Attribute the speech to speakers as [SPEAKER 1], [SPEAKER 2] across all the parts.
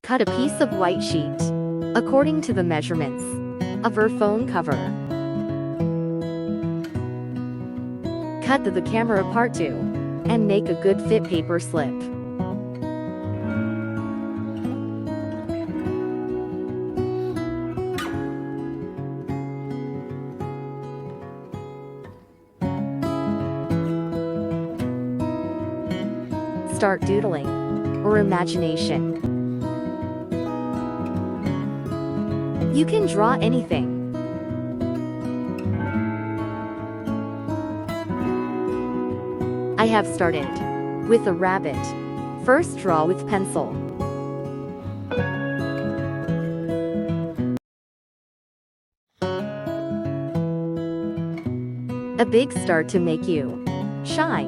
[SPEAKER 1] Cut a piece of white sheet, according to the measurements of her phone cover. Cut the camera apart too, and make a good fit paper slip. Start doodling, or imagination. You can draw anything. I have started with a rabbit. First, draw with pencil. A big start to make you shine.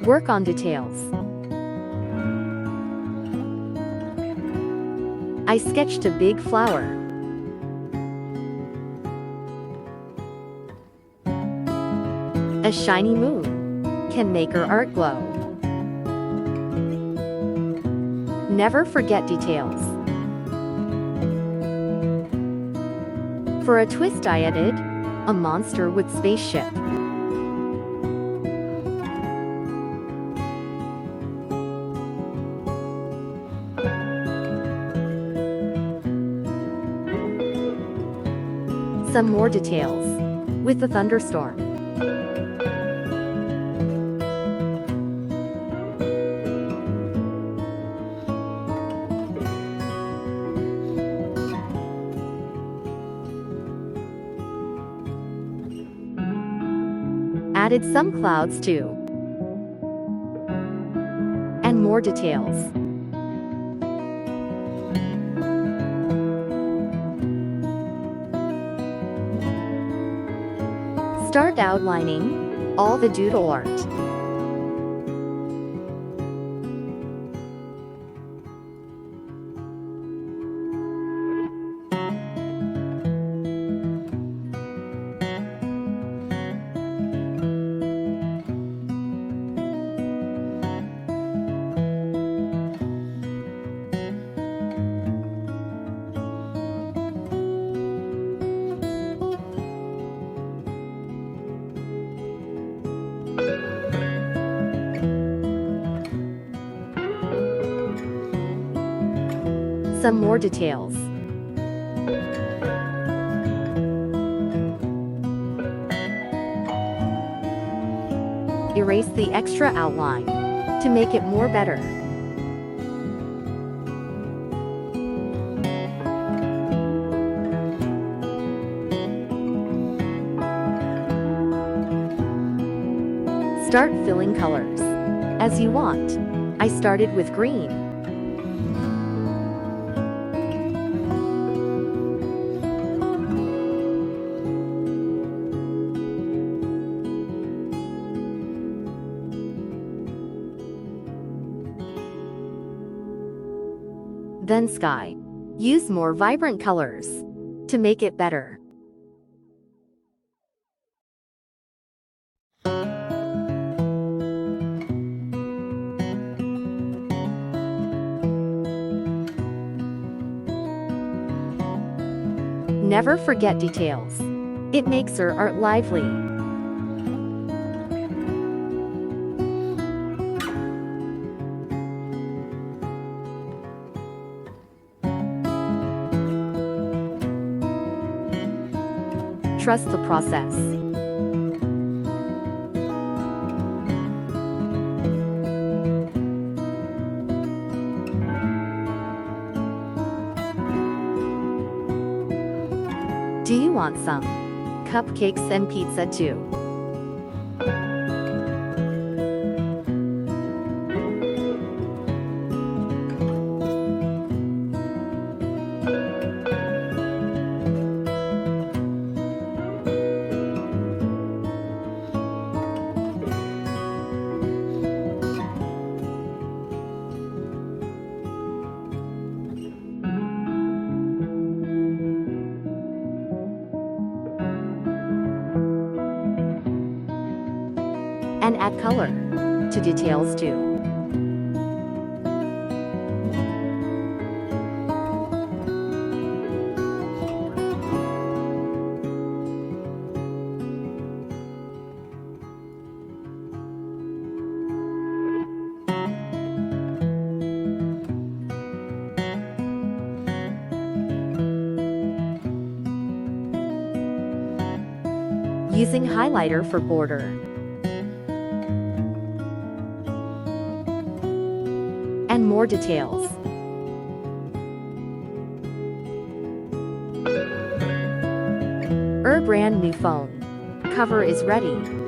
[SPEAKER 1] Work on details. I sketched a big flower. A shiny moon can make her art glow. Never forget details. For a twist I added a monster with spaceship. Some more details with the thunderstorm. Added some clouds too. And more details. Start outlining all the doodle art. Some more details. Erase the extra outline to make it more better. Start filling colors as you want. I started with green. Then sky. Use more vibrant colors to make it better. Never forget details. It makes her art lively. Trust the process. Do you want some cupcakes and pizza too? And add color to details too. Using highlighter for border. And more details. Brand new phone. Cover is ready.